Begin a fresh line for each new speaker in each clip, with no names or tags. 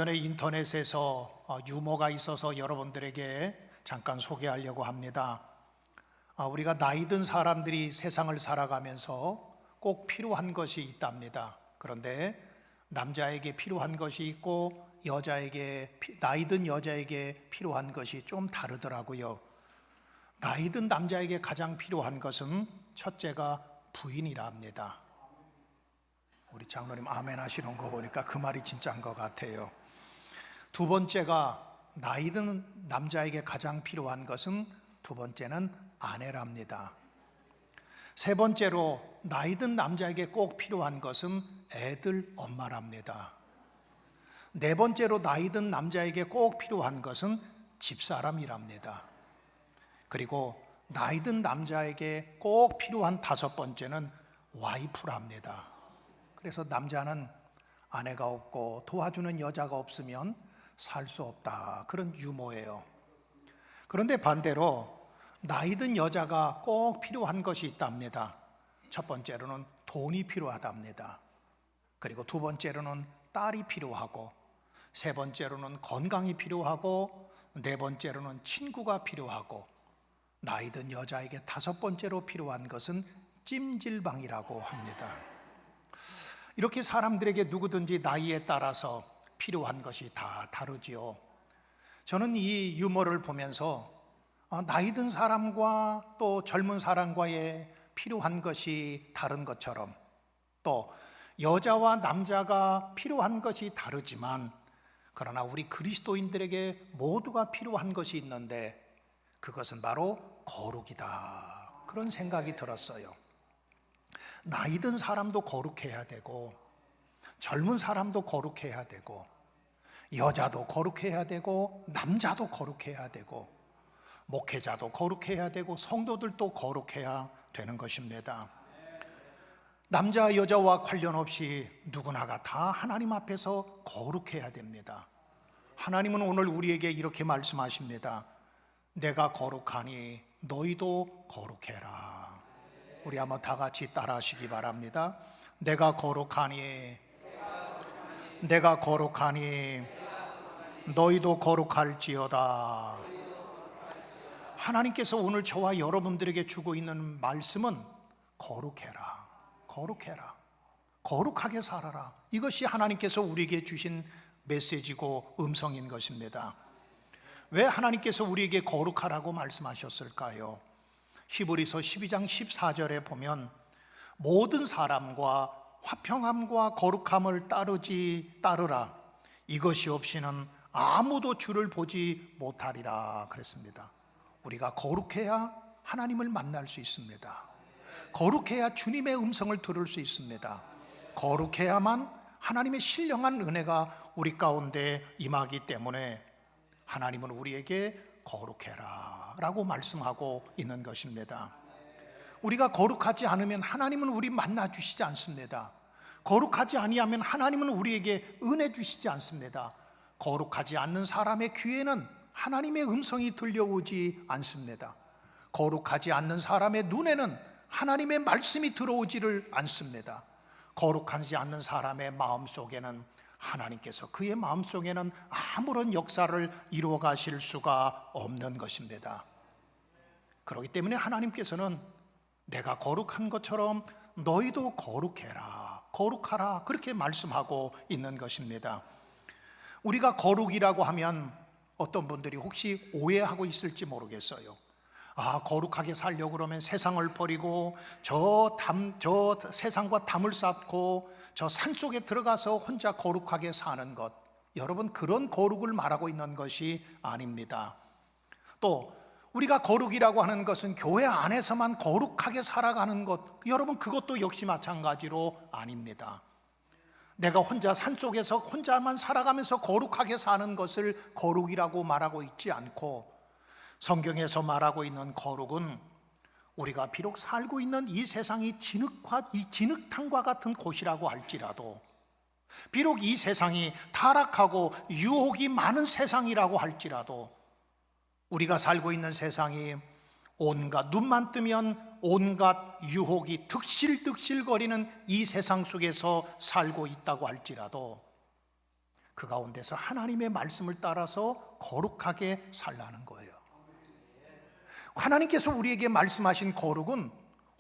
전에 인터넷에서 유머가 있어서 여러분들에게 잠깐 소개하려고 합니다. 우리가 나이 든 사람들이 세상을 살아가면서 꼭 필요한 것이 있답니다. 그런데 남자에게 필요한 것이 있고 나이 든 여자에게 필요한 것이 좀 다르더라고요. 나이 든 남자에게 가장 필요한 것은 첫째가 부인이라 합니다. 우리 장로님 아멘 하시는 거 보니까 그 말이 진짜인 것 같아요. 두 번째가 나이 든 남자에게 가장 필요한 것은 두 번째는 아내랍니다. 세 번째로 나이 든 남자에게 꼭 필요한 것은 애들 엄마랍니다. 네 번째로 나이 든 남자에게 꼭 필요한 것은 집사람이랍니다. 그리고 나이 든 남자에게 꼭 필요한 다섯 번째는 와이프랍니다. 그래서 남자는 아내가 없고 도와주는 여자가 없으면 살 수 없다, 그런 유머예요. 그런데 반대로 나이 든 여자가 꼭 필요한 것이 있답니다. 첫 번째로는 돈이 필요하답니다. 그리고 두 번째로는 딸이 필요하고, 세 번째로는 건강이 필요하고, 네 번째로는 친구가 필요하고, 나이 든 여자에게 다섯 번째로 필요한 것은 찜질방이라고 합니다. 이렇게 사람들에게 누구든지 나이에 따라서 필요한 것이 다 다르지요. 저는 이 유머를 보면서 나이 든 사람과 또 젊은 사람과의 필요한 것이 다른 것처럼, 또 여자와 남자가 필요한 것이 다르지만 그러나 우리 그리스도인들에게 모두가 필요한 것이 있는데 그것은 바로 거룩이다, 그런 생각이 들었어요. 나이 든 사람도 거룩해야 되고, 젊은 사람도 거룩해야 되고, 여자도 거룩해야 되고, 남자도 거룩해야 되고, 목회자도 거룩해야 되고, 성도들도 거룩해야 되는 것입니다. 남자 여자와 관련 없이 누구나가 다 하나님 앞에서 거룩해야 됩니다. 하나님은 오늘 우리에게 이렇게 말씀하십니다. 내가 거룩하니 너희도 거룩해라. 우리 한번 다 같이 따라 하시기 바랍니다. 내가 거룩하니 너희도 거룩할지어다. 하나님께서 오늘 저와 여러분들에게 주고 있는 말씀은 거룩해라, 거룩해라, 거룩하게 살아라. 이것이 하나님께서 우리에게 주신 메시지고 음성인 것입니다. 왜 하나님께서 우리에게 거룩하라고 말씀하셨을까요? 히브리서 12장 14절에 보면 모든 사람과 화평함과 거룩함을 따르라. 이것이 없이는 아무도 주를 보지 못하리라 그랬습니다. 우리가 거룩해야 하나님을 만날 수 있습니다. 거룩해야 주님의 음성을 들을 수 있습니다. 거룩해야만 하나님의 신령한 은혜가 우리 가운데 임하기 때문에 하나님은 우리에게 거룩해라 라고 말씀하고 있는 것입니다. 우리가 거룩하지 않으면 하나님은 우리 만나 주시지 않습니다. 거룩하지 아니하면 하나님은 우리에게 은혜 주시지 않습니다. 거룩하지 않는 사람의 귀에는 하나님의 음성이 들려오지 않습니다. 거룩하지 않는 사람의 눈에는 하나님의 말씀이 들어오지를 않습니다. 거룩하지 않는 사람의 마음속에는 하나님께서 그의 마음속에는 아무런 역사를 이루어 가실 수가 없는 것입니다. 그렇기 때문에 하나님께서는 내가 거룩한 것처럼 너희도 거룩해라, 거룩하라, 그렇게 말씀하고 있는 것입니다. 우리가 거룩이라고 하면 어떤 분들이 혹시 오해하고 있을지 모르겠어요. 거룩하게 살려고 그러면 세상을 버리고 저 세상과 담을 쌓고 저 산속에 들어가서 혼자 거룩하게 사는 것, 여러분, 그런 거룩을 말하고 있는 것이 아닙니다. 또 우리가 거룩이라고 하는 것은 교회 안에서만 거룩하게 살아가는 것, 여러분, 그것도 역시 마찬가지로 아닙니다. 내가 혼자 산속에서 혼자만 살아가면서 거룩하게 사는 것을 거룩이라고 말하고 있지 않고, 성경에서 말하고 있는 거룩은 우리가 비록 살고 있는 이 세상이 진흙탕과 같은 곳이라고 할지라도, 비록 이 세상이 타락하고 유혹이 많은 세상이라고 할지라도, 우리가 살고 있는 세상이 온갖, 눈만 뜨면 온갖 유혹이 득실득실거리는 이 세상 속에서 살고 있다고 할지라도, 그 가운데서 하나님의 말씀을 따라서 거룩하게 살라는 거예요. 하나님께서 우리에게 말씀하신 거룩은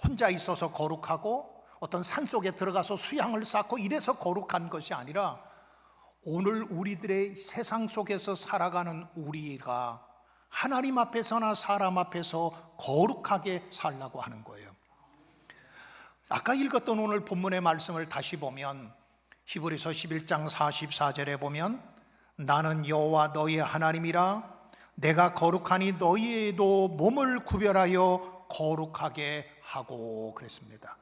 혼자 있어서 거룩하고 어떤 산속에 들어가서 수양을 쌓고 이래서 거룩한 것이 아니라 오늘 우리들의 세상 속에서 살아가는 우리가 하나님 앞에서나 사람 앞에서 거룩하게 살라고 하는 거예요. 아까 읽었던 오늘 본문의 말씀을 다시 보면 히브리서 11장 44절에 보면 나는 여호와 너희의 하나님이라 내가 거룩하니 너희도 몸을 구별하여 거룩하게 하고 그랬습니다.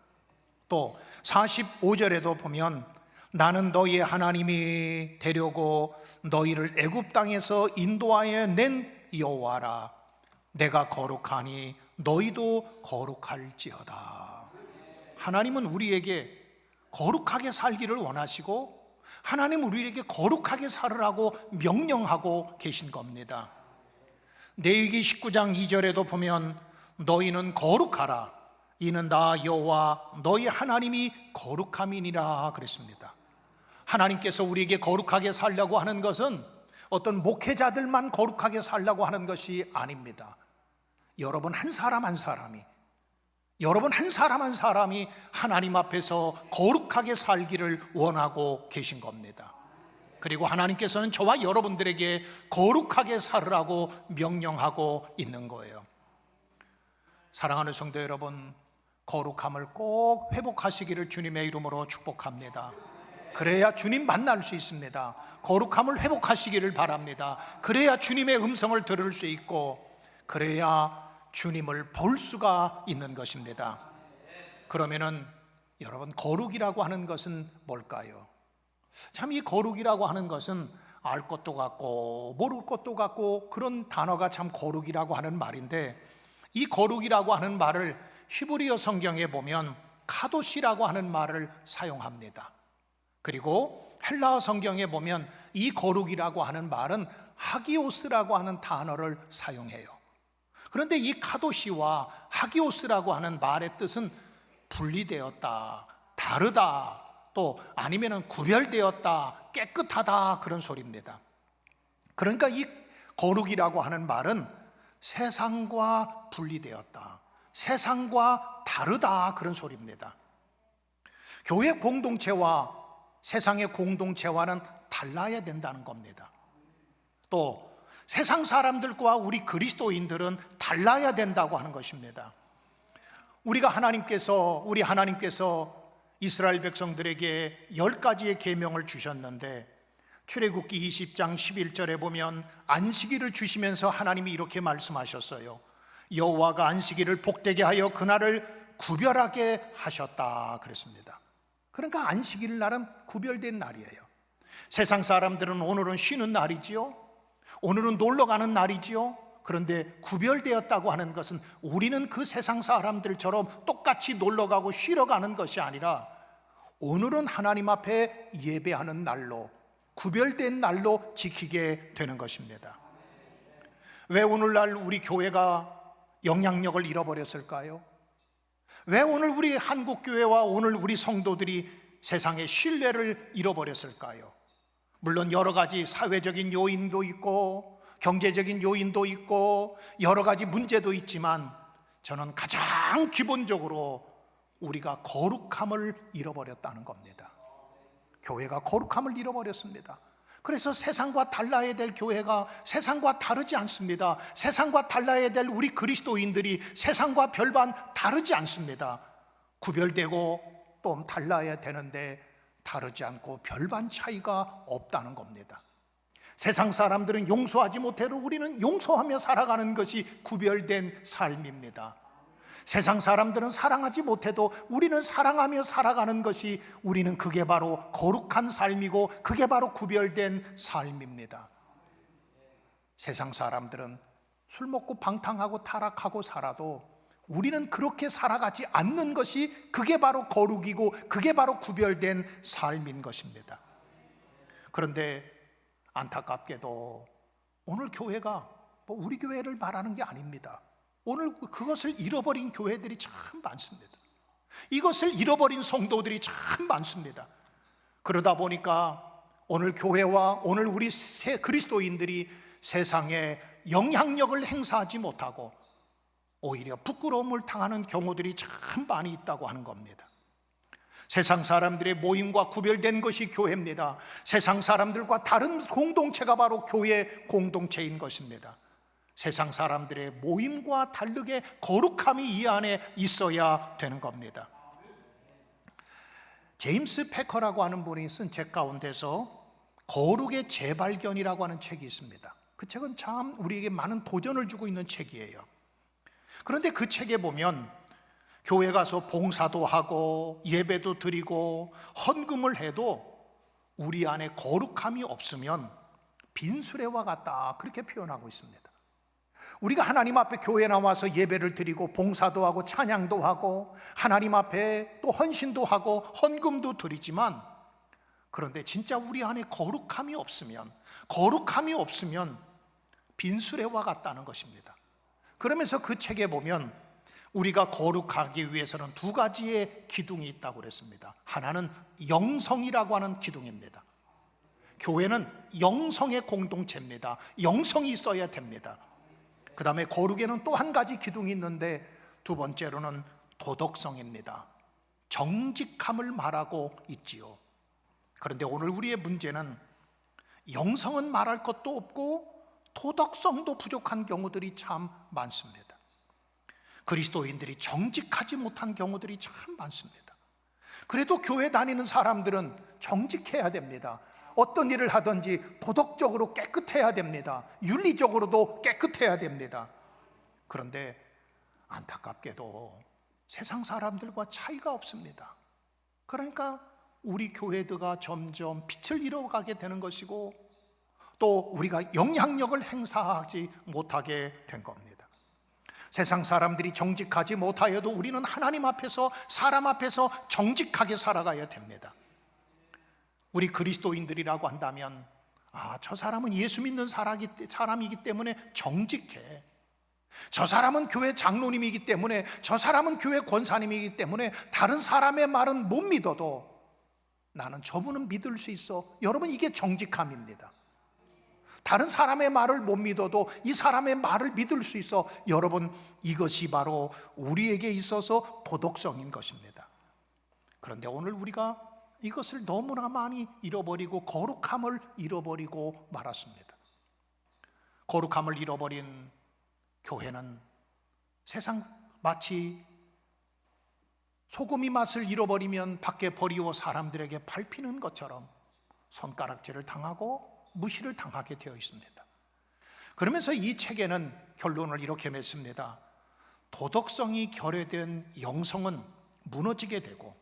또 45절에도 보면 나는 너희의 하나님이 되려고 너희를 애굽 땅에서 인도하여 낸 여호와라 내가 거룩하니 너희도 거룩할지어다. 하나님은 우리에게 거룩하게 살기를 원하시고 하나님은 우리에게 거룩하게 살으라고 명령하고 계신 겁니다. 레위기 19장 2절에도 보면 너희는 거룩하라 이는 나 여호와 너희 하나님이 거룩함이니라 그랬습니다. 하나님께서 우리에게 거룩하게 살려고 하는 것은 어떤 목회자들만 거룩하게 살려고 하는 것이 아닙니다. 여러분 한 사람 한 사람이 하나님 앞에서 거룩하게 살기를 원하고 계신 겁니다. 그리고 하나님께서는 저와 여러분들에게 거룩하게 살으라고 명령하고 있는 거예요. 사랑하는 성도 여러분, 거룩함을 꼭 회복하시기를 주님의 이름으로 축복합니다. 그래야 주님 만날 수 있습니다. 거룩함을 회복하시기를 바랍니다. 그래야 주님의 음성을 들을 수 있고 그래야 주님을 볼 수가 있는 것입니다. 그러면은 여러분 거룩이라고 하는 것은 뭘까요? 참 이 거룩이라고 하는 것은 알 것도 같고 모를 것도 같고 그런 단어가 참 거룩이라고 하는 말인데 이 거룩이라고 하는 말을 히브리어 성경에 보면 카도시라고 하는 말을 사용합니다. 그리고 헬라어 성경에 보면 이 거룩이라고 하는 말은 하기오스라고 하는 단어를 사용해요. 그런데 이 카도시와 하기오스라고 하는 말의 뜻은 분리되었다, 다르다, 또 아니면 구별되었다, 깨끗하다 그런 소리입니다. 그러니까 이 거룩이라고 하는 말은 세상과 분리되었다, 세상과 다르다 그런 소리입니다. 교회 공동체와 세상의 공동체와는 달라야 된다는 겁니다. 또 세상 사람들과 우리 그리스도인들은 달라야 된다고 하는 것입니다. 우리 하나님께서 이스라엘 백성들에게 10가지의 계명을 주셨는데 출애굽기 20장 11절에 보면 안식일을 주시면서 하나님이 이렇게 말씀하셨어요. 여호와가 안식일을 복되게 하여 그날을 구별하게 하셨다 그랬습니다. 그러니까 안식일 날은 구별된 날이에요. 세상 사람들은 오늘은 쉬는 날이지요, 오늘은 놀러 가는 날이지요. 그런데 구별되었다고 하는 것은 우리는 그 세상 사람들처럼 똑같이 놀러 가고 쉬러 가는 것이 아니라 오늘은 하나님 앞에 예배하는 날로, 구별된 날로 지키게 되는 것입니다. 왜 오늘날 우리 교회가 영향력을 잃어버렸을까요? 왜 오늘 우리 한국교회와 오늘 우리 성도들이 세상의 신뢰를 잃어버렸을까요? 물론 여러 가지 사회적인 요인도 있고 경제적인 요인도 있고 여러 가지 문제도 있지만 저는 가장 기본적으로 우리가 거룩함을 잃어버렸다는 겁니다. 교회가 거룩함을 잃어버렸습니다. 그래서 세상과 달라야 될 교회가 세상과 다르지 않습니다. 세상과 달라야 될 우리 그리스도인들이 세상과 별반 다르지 않습니다. 구별되고 또 달라야 되는데 다르지 않고 별반 차이가 없다는 겁니다. 세상 사람들은 용서하지 못해도 우리는 용서하며 살아가는 것이 구별된 삶입니다. 세상 사람들은 사랑하지 못해도 우리는 사랑하며 살아가는 것이, 우리는 그게 바로 거룩한 삶이고 그게 바로 구별된 삶입니다. 세상 사람들은 술 먹고 방탕하고 타락하고 살아도 우리는 그렇게 살아가지 않는 것이 그게 바로 거룩이고 그게 바로 구별된 삶인 것입니다. 그런데 안타깝게도 오늘 교회가 우리 교회를 말하는 게 아닙니다. 오늘 그것을 잃어버린 교회들이 참 많습니다. 이것을 잃어버린 성도들이 참 많습니다. 그러다 보니까 오늘 교회와 오늘 우리 그리스도인들이 세상에 영향력을 행사하지 못하고 오히려 부끄러움을 당하는 경우들이 참 많이 있다고 하는 겁니다. 세상 사람들의 모임과 구별된 것이 교회입니다. 세상 사람들과 다른 공동체가 바로 교회 공동체인 것입니다. 세상 사람들의 모임과 다르게 거룩함이 이 안에 있어야 되는 겁니다. 제임스 패커라고 하는 분이 쓴 책 가운데서 거룩의 재발견이라고 하는 책이 있습니다. 그 책은 참 우리에게 많은 도전을 주고 있는 책이에요. 그런데 그 책에 보면 교회 가서 봉사도 하고 예배도 드리고 헌금을 해도 우리 안에 거룩함이 없으면 빈수레와 같다, 그렇게 표현하고 있습니다. 우리가 하나님 앞에 교회에 나와서 예배를 드리고 봉사도 하고 찬양도 하고 하나님 앞에 또 헌신도 하고 헌금도 드리지만, 그런데 진짜 우리 안에 거룩함이 없으면 빈수레와 같다는 것입니다. 그러면서 그 책에 보면 우리가 거룩하기 위해서는 두 가지의 기둥이 있다고 그랬습니다. 하나는 영성이라고 하는 기둥입니다. 교회는 영성의 공동체입니다. 영성이 있어야 됩니다. 그 다음에 거룩에는 또 한 가지 기둥이 있는데, 두 번째로는 도덕성입니다. 정직함을 말하고 있지요. 그런데 오늘 우리의 문제는 영성은 말할 것도 없고 도덕성도 부족한 경우들이 참 많습니다. 그리스도인들이 정직하지 못한 경우들이 참 많습니다. 그래도 교회 다니는 사람들은 정직해야 됩니다. 어떤 일을 하든지 도덕적으로 깨끗해야 됩니다. 윤리적으로도 깨끗해야 됩니다. 그런데 안타깝게도 세상 사람들과 차이가 없습니다. 그러니까 우리 교회들가 점점 빛을 잃어가게 되는 것이고, 또 우리가 영향력을 행사하지 못하게 된 겁니다. 세상 사람들이 정직하지 못하여도 우리는 하나님 앞에서, 사람 앞에서 정직하게 살아가야 됩니다. 우리 그리스도인들이라고 한다면, 저 사람은 예수 믿는 사람이기 때문에 정직해, 저 사람은 교회 장로님이기 때문에, 저 사람은 교회 권사님이기 때문에 다른 사람의 말은 못 믿어도 나는 저분은 믿을 수 있어. 여러분, 이게 정직함입니다. 다른 사람의 말을 못 믿어도 이 사람의 말을 믿을 수 있어. 여러분, 이것이 바로 우리에게 있어서 도덕성인 것입니다. 그런데 오늘 우리가 이것을 너무나 많이 잃어버리고 거룩함을 잃어버리고 말았습니다. 거룩함을 잃어버린 교회는 세상 마치 소금이 맛을 잃어버리면 밖에 버리고 사람들에게 밟히는 것처럼 손가락질을 당하고 무시를 당하게 되어 있습니다. 그러면서 이 책에는 결론을 이렇게 맺습니다. 도덕성이 결여된 영성은 무너지게 되고,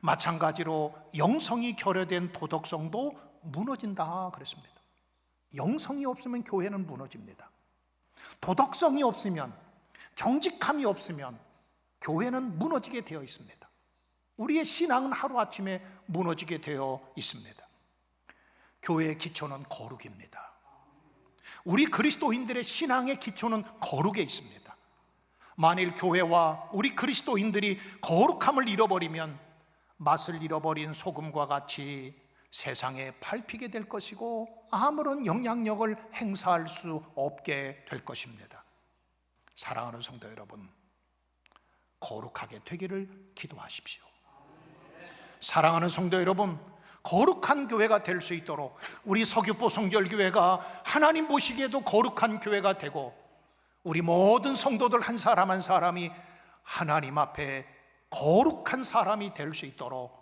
마찬가지로 영성이 결여된 도덕성도 무너진다 그랬습니다. 영성이 없으면 교회는 무너집니다. 도덕성이 없으면, 정직함이 없으면 교회는 무너지게 되어 있습니다. 우리의 신앙은 하루아침에 무너지게 되어 있습니다. 교회의 기초는 거룩입니다. 우리 그리스도인들의 신앙의 기초는 거룩에 있습니다. 만일 교회와 우리 그리스도인들이 거룩함을 잃어버리면 맛을 잃어버린 소금과 같이 세상에 밟히게 될 것이고 아무런 영향력을 행사할 수 없게 될 것입니다. 사랑하는 성도 여러분, 거룩하게 되기를 기도하십시오. 사랑하는 성도 여러분, 거룩한 교회가 될 수 있도록 우리 서귀포 성결교회가 하나님 보시기에도 거룩한 교회가 되고, 우리 모든 성도들 한 사람 한 사람이 하나님 앞에 거룩한 사람이 될 수 있도록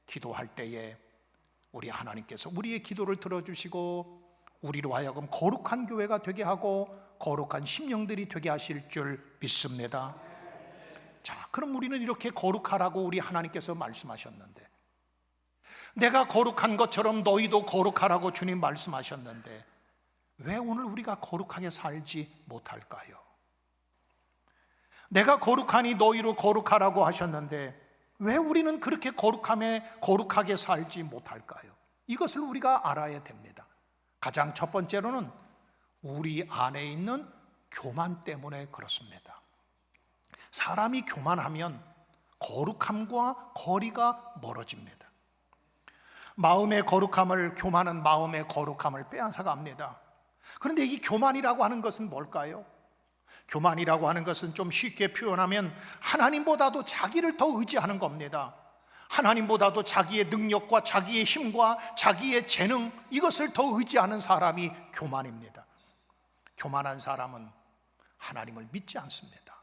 기도할 때에 우리 하나님께서 우리의 기도를 들어주시고 우리로 하여금 거룩한 교회가 되게 하고 거룩한 심령들이 되게 하실 줄 믿습니다. 자, 그럼 우리는 이렇게 거룩하라고 우리 하나님께서 말씀하셨는데, 내가 거룩한 것처럼 너희도 거룩하라고 주님 말씀하셨는데 왜 오늘 우리가 거룩하게 살지 못할까요? 내가 거룩하니 너희로 거룩하라고 하셨는데 왜 우리는 그렇게 거룩하게 살지 못할까요? 이것을 우리가 알아야 됩니다. 가장 첫 번째로는 우리 안에 있는 교만 때문에 그렇습니다. 사람이 교만하면 거룩함과 거리가 멀어집니다. 마음의 거룩함을, 교만은 마음의 거룩함을 빼앗아갑니다. 그런데 이 교만이라고 하는 것은 뭘까요? 교만이라고 하는 것은 좀 쉽게 표현하면 하나님보다도 자기를 더 의지하는 겁니다. 하나님보다도 자기의 능력과 자기의 힘과 자기의 재능, 이것을 더 의지하는 사람이 교만입니다. 교만한 사람은 하나님을 믿지 않습니다.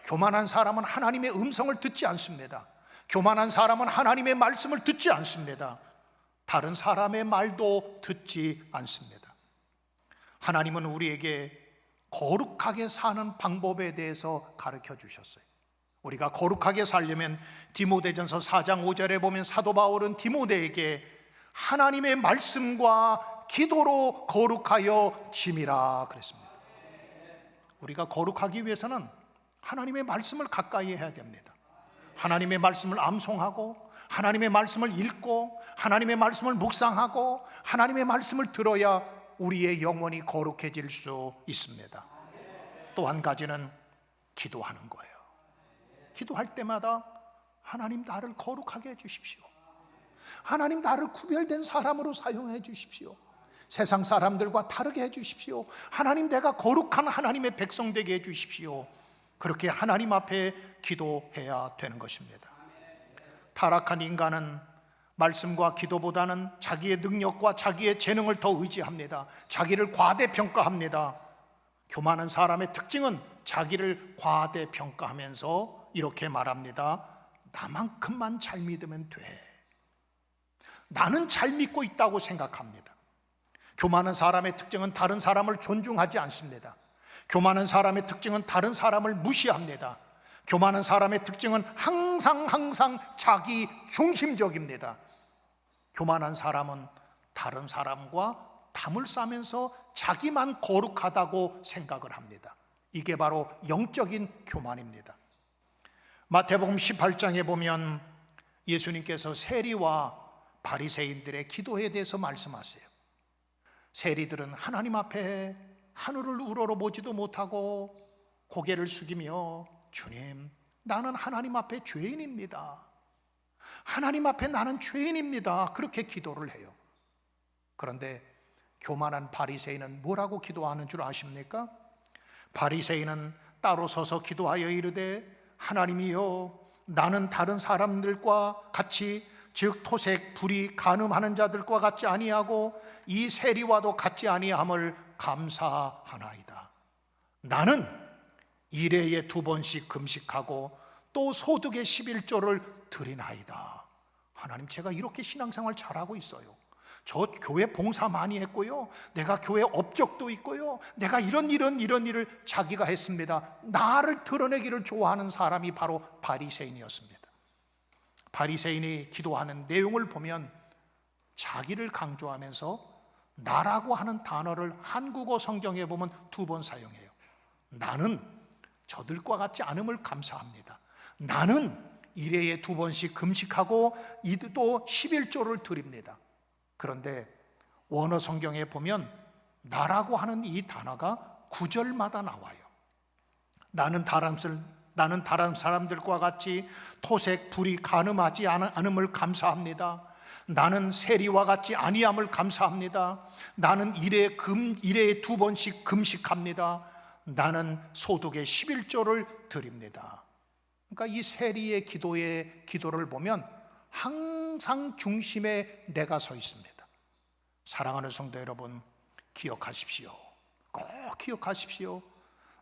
교만한 사람은 하나님의 음성을 듣지 않습니다. 교만한 사람은 하나님의 말씀을 듣지 않습니다. 다른 사람의 말도 듣지 않습니다. 하나님은 우리에게 거룩하게 사는 방법에 대해서 가르쳐 주셨어요. 우리가 거룩하게 살려면 디모데전서 4장 5절에 보면 사도 바울은 디모데에게 하나님의 말씀과 기도로 거룩하여 짐이라 그랬습니다. 우리가 거룩하기 위해서는 하나님의 말씀을 가까이 해야 됩니다. 하나님의 말씀을 암송하고, 하나님의 말씀을 읽고, 하나님의 말씀을 묵상하고, 하나님의 말씀을 들어야 우리의 영혼이 거룩해질 수 있습니다. 또 한 가지는 기도하는 거예요. 기도할 때마다 하나님 나를 거룩하게 해주십시오. 하나님 나를 구별된 사람으로 사용해 주십시오. 세상 사람들과 다르게 해주십시오. 하나님 내가 거룩한 하나님의 백성 되게 해주십시오. 그렇게 하나님 앞에 기도해야 되는 것입니다. 타락한 인간은 말씀과 기도보다는 자기의 능력과 자기의 재능을 더 의지합니다. 자기를 과대평가합니다. 교만한 사람의 특징은 자기를 과대평가하면서 이렇게 말합니다. 나만큼만 잘 믿으면 돼. 나는 잘 믿고 있다고 생각합니다. 교만한 사람의 특징은 다른 사람을 존중하지 않습니다. 교만한 사람의 특징은 다른 사람을 무시합니다. 교만한 사람의 특징은 항상 자기 중심적입니다. 교만한 사람은 다른 사람과 담을 싸면서 자기만 거룩하다고 생각을 합니다. 이게 바로 영적인 교만입니다. 마태복음 18장에 보면 예수님께서 세리와 바리새인들의 기도에 대해서 말씀하세요. 세리들은 하나님 앞에 하늘을 우러러보지도 못하고 고개를 숙이며 주님, 나는 하나님 앞에 죄인입니다. 하나님 앞에 나는 죄인입니다. 그렇게 기도를 해요. 그런데 교만한 바리새인은 뭐라고 기도하는 줄 아십니까? 바리새인은 따로 서서 기도하여 이르되 하나님이여, 나는 다른 사람들과 같이, 즉 토색, 불의, 간음하는 자들과 같지 아니하고 이 세리와도 같지 아니함을 감사하나이다. 나는 일회에 2번씩 금식하고 또 소득의 11조를 드리나이다. 하나님, 제가 이렇게 신앙생활 잘하고 있어요. 저 교회 봉사 많이 했고요, 내가 교회 업적도 있고요, 내가 이런 일을 자기가 했습니다. 나를 드러내기를 좋아하는 사람이 바로 바리새인이었습니다. 바리새인이 기도하는 내용을 보면 자기를 강조하면서 나라고 하는 단어를 한국어 성경에 보면 2번 사용해요. 나는 저들과 같지 않음을 감사합니다. 나는 일회에 2번씩 금식하고 또 11조를 드립니다. 그런데 원어 성경에 보면 나라고 하는 이 단어가 9절마다 나와요. 나는 다른 사람들과 같이 토색, 불의, 간음하지 않음을 감사합니다. 나는 세리와 같지 아니함을 감사합니다. 나는 일회에 2번씩 금식합니다. 나는 소득의 11조를 드립니다. 그러니까 이 세리의 기도를 보면 항상 중심에 내가 서 있습니다. 사랑하는 성도 여러분, 기억하십시오. 꼭 기억하십시오.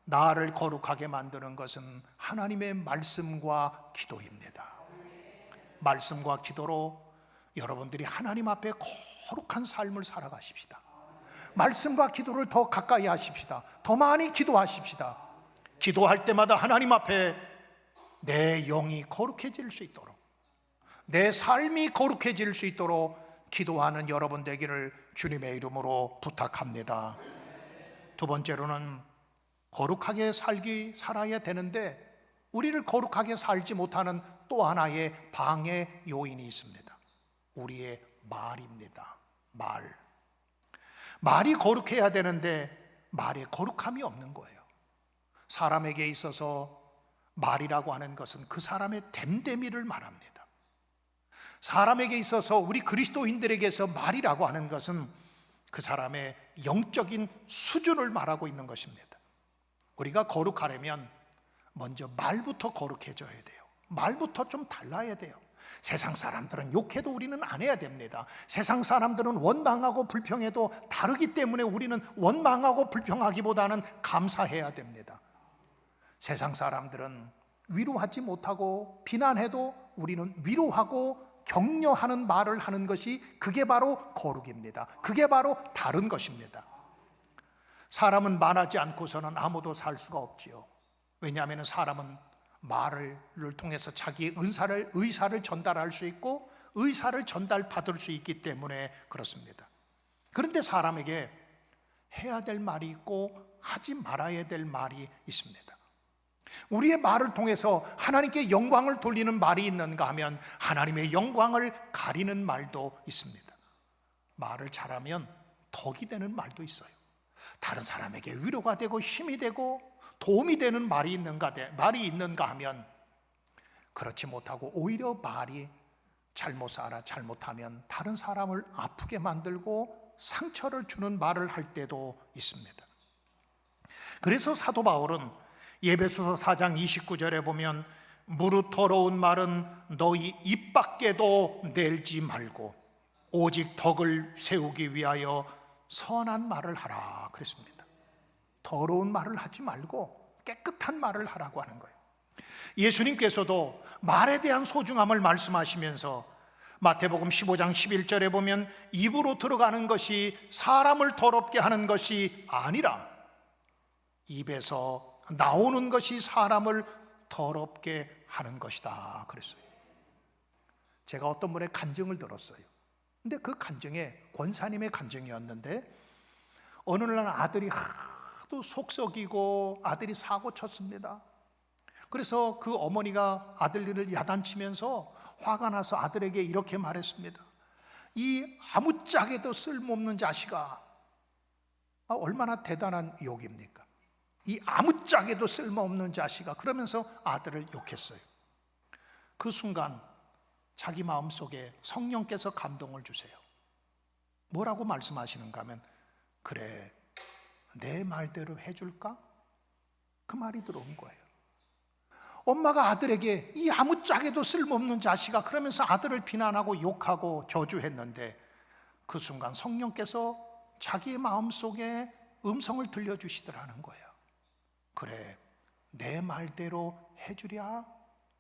나를 거룩하게 만드는 것은 하나님의 말씀과 기도입니다. 말씀과 기도로 여러분들이 하나님 앞에 거룩한 삶을 살아가십시다. 말씀과 기도를 더 가까이 하십시다. 더 많이 기도하십시다. 기도할 때마다 하나님 앞에 내 영이 거룩해질 수 있도록, 내 삶이 거룩해질 수 있도록 기도하는 여러분 되기를 주님의 이름으로 부탁합니다. 두 번째로는 거룩하게 살아야 되는데 우리를 거룩하게 살지 못하는 또 하나의 방해 요인이 있습니다. 우리의 말입니다. 말이 거룩해야 되는데 말에 거룩함이 없는 거예요. 사람에게 있어서 말이라고 하는 것은 그 사람의 됨됨이를 말합니다. 사람에게 있어서, 우리 그리스도인들에게서 말이라고 하는 것은 그 사람의 영적인 수준을 말하고 있는 것입니다. 우리가 거룩하려면 먼저 말부터 거룩해져야 돼요. 말부터 좀 달라야 돼요. 세상 사람들은 욕해도 우리는 안 해야 됩니다. 세상 사람들은 원망하고 불평해도 다르기 때문에 우리는 원망하고 불평하기보다는 감사해야 됩니다. 세상 사람들은 위로하지 못하고 비난해도 우리는 위로하고 격려하는 말을 하는 것이, 그게 바로 거룩입니다. 그게 바로 다른 것입니다. 사람은 말하지 않고서는 아무도 살 수가 없지요. 왜냐하면 사람은 말을 통해서 자기의 의사를 전달할 수 있고 의사를 전달받을 수 있기 때문에 그렇습니다. 그런데 사람에게 해야 될 말이 있고 하지 말아야 될 말이 있습니다. 우리의 말을 통해서 하나님께 영광을 돌리는 말이 있는가 하면 하나님의 영광을 가리는 말도 있습니다. 말을 잘하면 덕이 되는 말도 있어요. 다른 사람에게 위로가 되고 힘이 되고 도움이 되는 말이 있는가 하면 그렇지 못하고 오히려 말이 잘못 살아 잘못하면 다른 사람을 아프게 만들고 상처를 주는 말을 할 때도 있습니다. 그래서 사도 바울은 에베소서 4장 29절에 보면 무릇 더러운 말은 너희 입 밖에도 내지 말고 오직 덕을 세우기 위하여 선한 말을 하라 그랬습니다. 더러운 말을 하지 말고 깨끗한 말을 하라고 하는 거예요. 예수님께서도 말에 대한 소중함을 말씀하시면서 마태복음 15장 11절에 보면 입으로 들어가는 것이 사람을 더럽게 하는 것이 아니라 입에서 나오는 것이 사람을 더럽게 하는 것이다 그랬어요. 제가 어떤 분의 간증을 들었어요. 근데 그 간증에 권사님의 간증이었는데 어느 날 아들이 하도 속썩이고 아들이 사고 쳤습니다. 그래서 그 어머니가 아들을 야단치면서 화가 나서 아들에게 이렇게 말했습니다. 이 아무짝에도 쓸모없는 자식아. 얼마나 대단한 욕입니까? 이 아무짝에도 쓸모없는 자식아. 그러면서 아들을 욕했어요. 그 순간 자기 마음속에 성령께서 감동을 주세요. 뭐라고 말씀하시는가 하면 그래 내 말대로 해줄까? 그 말이 들어온 거예요. 엄마가 아들에게 이 아무짝에도 쓸모없는 자식아 그러면서 아들을 비난하고 욕하고 저주했는데 그 순간 성령께서 자기의 마음속에 음성을 들려주시더라는 거예요. 그래 내 말대로 해주랴?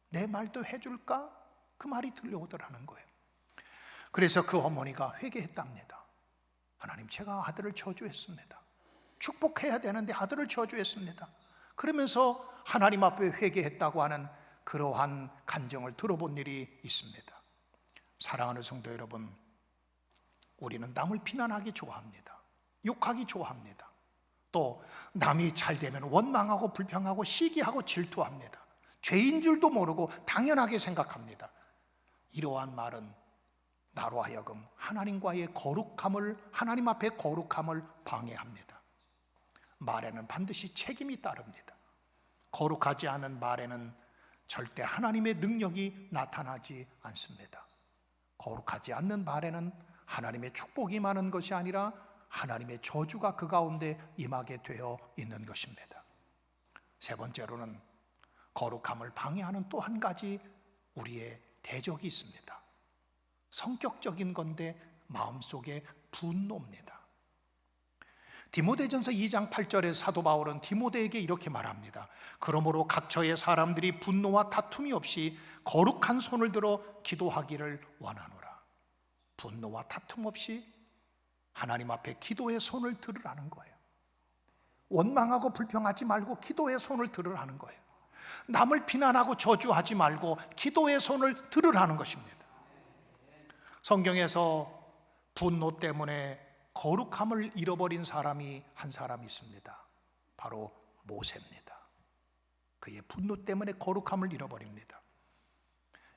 내 말도 해줄까? 그 말이 들려오더라는 거예요. 그래서 그 어머니가 회개했답니다. 하나님 제가 아들을 저주했습니다. 축복해야 되는데 아들을 저주했습니다. 그러면서 하나님 앞에 회개했다고 하는 그러한 간증을 들어본 일이 있습니다. 사랑하는 성도 여러분, 우리는 남을 비난하기 좋아합니다. 욕하기 좋아합니다. 또 남이 잘 되면 원망하고 불평하고 시기하고 질투합니다. 죄인 줄도 모르고 당연하게 생각합니다. 이러한 말은 나로 하여금 하나님과의 거룩함을, 하나님 앞에 거룩함을 방해합니다. 말에는 반드시 책임이 따릅니다. 거룩하지 않은 말에는 절대 하나님의 능력이 나타나지 않습니다. 거룩하지 않는 말에는 하나님의 축복이 많은 것이 아니라 하나님의 저주가 그 가운데 임하게 되어 있는 것입니다. 세 번째로는 거룩함을 방해하는 또 한 가지 우리의 대적이 있습니다. 성격적인 건데 마음속에 분노입니다. 디모데전서 2장 8절에 사도 바울은 디모데에게 이렇게 말합니다. 그러므로 각처의 사람들이 분노와 다툼이 없이 거룩한 손을 들어 기도하기를 원하노라. 분노와 다툼 없이 하나님 앞에 기도의 손을 들으라는 거예요. 원망하고 불평하지 말고 기도의 손을 들으라는 거예요. 남을 비난하고 저주하지 말고 기도의 손을 들으라는 것입니다. 성경에서 분노 때문에 거룩함을 잃어버린 사람이 한 사람 있습니다. 바로 모세입니다. 그의 분노 때문에 거룩함을 잃어버립니다.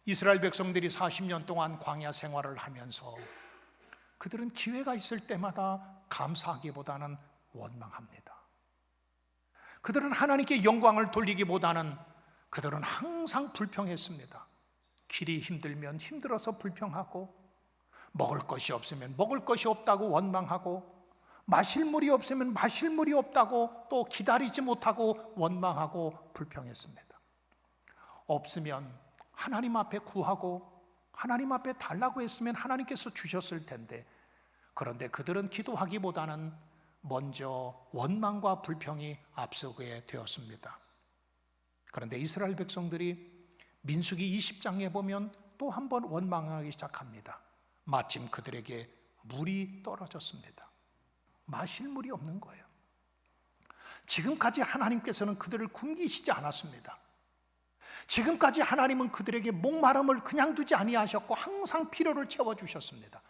이스라엘 백성들이 40년 동안 광야 생활을 하면서 그들은 기회가 있을 때마다 감사하기보다는 원망합니다. 그들은 하나님께 영광을 돌리기보다는 그들은 항상 불평했습니다. 길이 힘들면 힘들어서 불평하고, 먹을 것이 없으면 먹을 것이 없다고 원망하고, 마실 물이 없으면 마실 물이 없다고 또 기다리지 못하고 원망하고 불평했습니다. 없으면 하나님 앞에 구하고 하나님 앞에 달라고 했으면 하나님께서 주셨을 텐데, 그런데 그들은 기도하기보다는 먼저 원망과 불평이 앞서게 되었습니다. 그런데 이스라엘 백성들이 민수기 20장에 보면 또 한 번 원망하기 시작합니다. 마침 그들에게 물이 떨어졌습니다. 마실 물이 없는 거예요. 지금까지 하나님께서는 그들을 굶기시지 않았습니다. 지금까지 하나님은 그들에게 목마름을 그냥 두지 아니하셨고 항상 필요를 채워주셨습니다.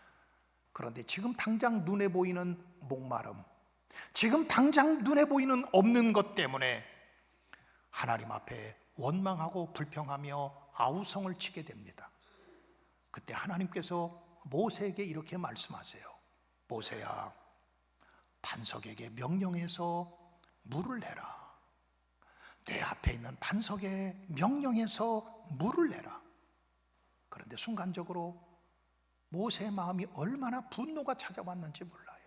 그런데 지금 당장 눈에 보이는 목마름, 지금 당장 눈에 보이는 없는 것 때문에 하나님 앞에 원망하고 불평하며 아우성을 치게 됩니다. 그때 하나님께서 모세에게 이렇게 말씀하세요. 모세야, 반석에게 명령해서 물을 내라. 내 앞에 있는 반석에 명령해서 물을 내라. 그런데 순간적으로 모세의 마음이 얼마나 분노가 찾아왔는지 몰라요.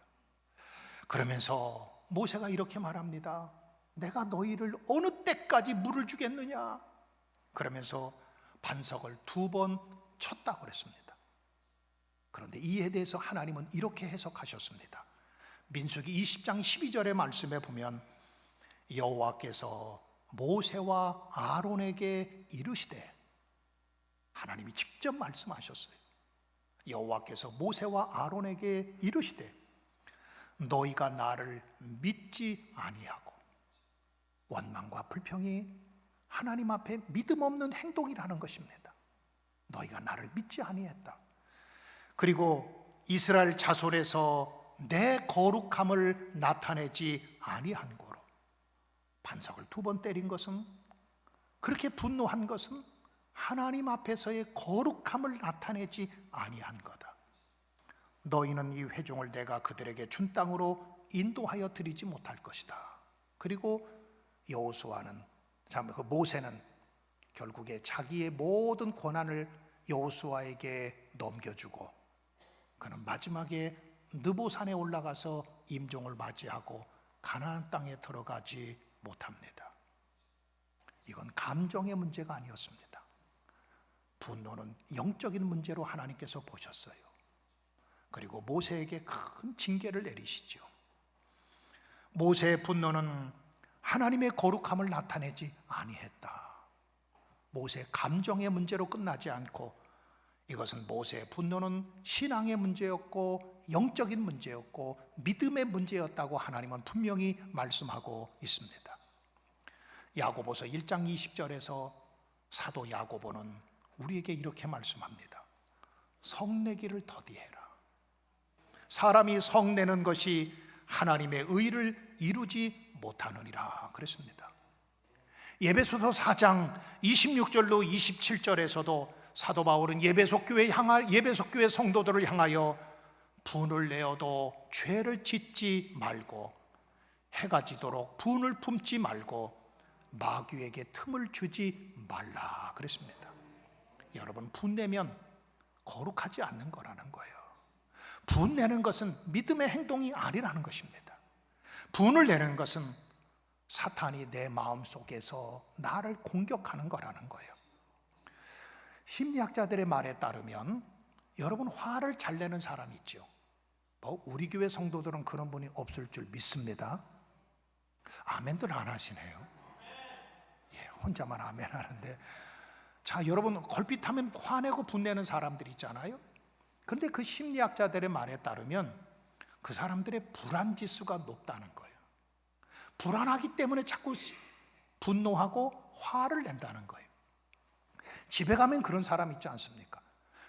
그러면서 모세가 이렇게 말합니다. 내가 너희를 어느 때까지 물을 주겠느냐? 그러면서 반석을 2번 쳤다고 그랬습니다. 그런데 이에 대해서 하나님은 이렇게 해석하셨습니다. 민수기 20장 12절의 말씀에 보면 여호와께서 모세와 아론에게 이르시되, 하나님이 직접 말씀하셨어요. 여호와께서 모세와 아론에게 이르시되, 너희가 나를 믿지 아니하고, 원망과 불평이 하나님 앞에 믿음 없는 행동이라는 것입니다. 너희가 나를 믿지 아니했다. 그리고 이스라엘 자손에서 내 거룩함을 나타내지 아니한 고로, 반석을 2번 때린 것은, 그렇게 분노한 것은 하나님 앞에서의 거룩함을 나타내지 아니한 거다. 너희는 이 회중을 내가 그들에게 준 땅으로 인도하여 드리지 못할 것이다. 그리고 모세는 결국에 자기의 모든 권한을 여호수아에게 넘겨주고, 그는 마지막에 느보산에 올라가서 임종을 맞이하고 가나안 땅에 들어가지 못합니다. 이건 감정의 문제가 아니었습니다. 분노는 영적인 문제로 하나님께서 보셨어요. 그리고 모세에게 큰 징계를 내리시죠. 모세의 분노는 하나님의 거룩함을 나타내지 아니했다. 모세의 감정의 문제로 끝나지 않고, 이것은 모세의 분노는 신앙의 문제였고 영적인 문제였고 믿음의 문제였다고 하나님은 분명히 말씀하고 있습니다. 야고보서 1장 20절에서 사도 야고보는 우리에게 이렇게 말씀합니다. 성내기를 더디해라. 사람이 성내는 것이 하나님의 의를 이루지 못하느니라 그랬습니다. 에베소서 4장 26절로 27절에서도 사도 바울은 예배소 교회 성도들을 향하여 분을 내어도 죄를 짓지 말고, 해가 지도록 분을 품지 말고 마귀에게 틈을 주지 말라 그랬습니다. 여러분, 분내면 거룩하지 않는 거라는 거예요. 분내는 것은 믿음의 행동이 아니라는 것입니다. 분을 내는 것은 사탄이 내 마음속에서 나를 공격하는 거라는 거예요. 심리학자들의 말에 따르면, 여러분, 화를 잘 내는 사람이 있죠. 우리 교회 성도들은 그런 분이 없을 줄 믿습니다. 아멘들 안 하시네요. 혼자만 아멘 하는데, 자, 여러분, 걸핏하면 화내고 분내는 사람들 있잖아요. 그런데 그 심리학자들의 말에 따르면 그 사람들의 불안 지수가 높다는 거예요. 불안하기 때문에 자꾸 분노하고 화를 낸다는 거예요. 집에 가면 그런 사람 있지 않습니까?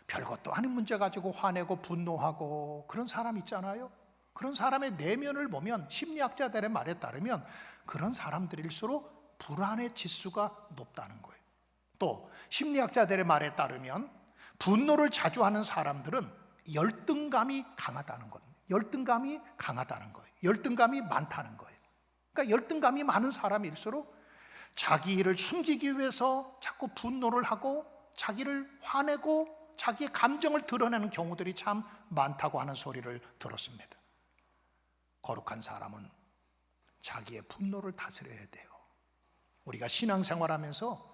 별것도 아닌 문제 가지고 화내고 분노하고 그런 사람 있잖아요. 그런 사람의 내면을 보면 심리학자들의 말에 따르면 그런 사람들일수록 불안의 지수가 높다는 거예요. 또 심리학자들의 말에 따르면 분노를 자주 하는 사람들은 열등감이 강하다는 겁니다. 열등감이 강하다는 거예요. 열등감이 많다는 거예요. 그러니까 열등감이 많은 사람일수록 자기 일을 숨기기 위해서 자꾸 분노를 하고 자기를 화내고 자기의 감정을 드러내는 경우들이 참 많다고 하는 소리를 들었습니다. 거룩한 사람은 자기의 분노를 다스려야 돼요. 우리가 신앙생활하면서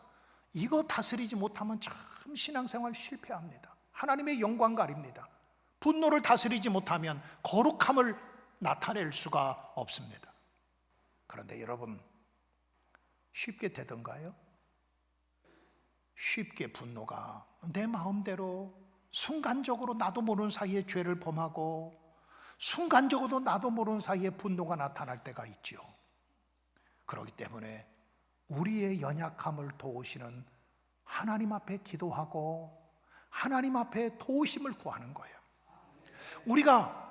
이거 다스리지 못하면 참 신앙생활 실패합니다. 하나님의 영광 가립니다. 분노를 다스리지 못하면 거룩함을 나타낼 수가 없습니다. 그런데 여러분, 쉽게 되던가요? 쉽게 분노가 내 마음대로 순간적으로 나도 모르는 사이에 죄를 범하고 순간적으로 나도 모르는 사이에 분노가 나타날 때가 있죠. 그렇기 때문에 우리의 연약함을 도우시는 하나님 앞에 기도하고 하나님 앞에 도우심을 구하는 거예요. 우리가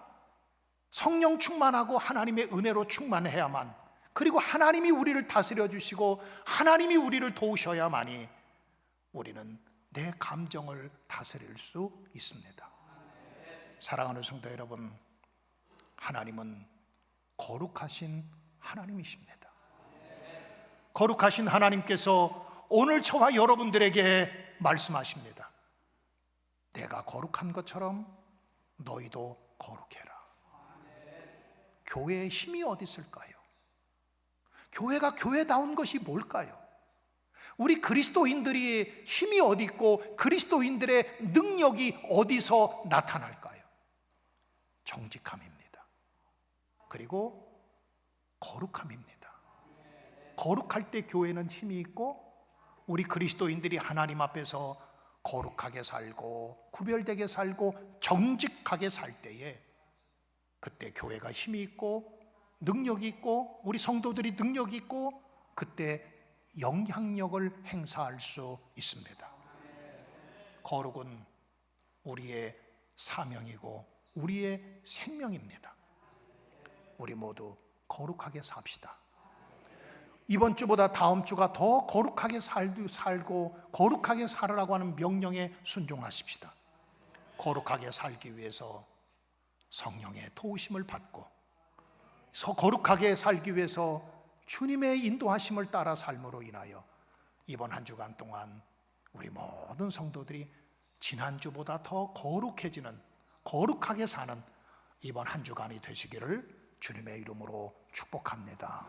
성령 충만하고 하나님의 은혜로 충만해야만, 그리고 하나님이 우리를 다스려 주시고 하나님이 우리를 도우셔야만이 우리는 내 감정을 다스릴 수 있습니다. 사랑하는 성도 여러분, 하나님은 거룩하신 하나님이십니다. 거룩하신 하나님께서 오늘 저와 여러분들에게 말씀하십니다. 내가 거룩한 것처럼 너희도 거룩해라. 교회의 힘이 어디 있을까요? 교회가 교회다운 것이 뭘까요? 우리 그리스도인들이 힘이 어디 있고 그리스도인들의 능력이 어디서 나타날까요? 정직함입니다. 그리고 거룩함입니다. 거룩할 때 교회는 힘이 있고, 우리 그리스도인들이 하나님 앞에서 거룩하게 살고 구별되게 살고 정직하게 살 때에 그때 교회가 힘이 있고 능력이 있고 우리 성도들이 능력이 있고 그때 영향력을 행사할 수 있습니다. 거룩은 우리의 사명이고 우리의 생명입니다. 우리 모두 거룩하게 삽시다. 이번 주보다 다음 주가 더 거룩하게 살고 거룩하게 살으라고 하는 명령에 순종하십시다. 거룩하게 살기 위해서 성령의 도우심을 받고 거룩하게 살기 위해서 주님의 인도하심을 따라 삶으로 인하여 이번 한 주간 동안 우리 모든 성도들이 지난주보다 더 거룩해지는, 거룩하게 사는 이번 한 주간이 되시기를 주님의 이름으로 축복합니다.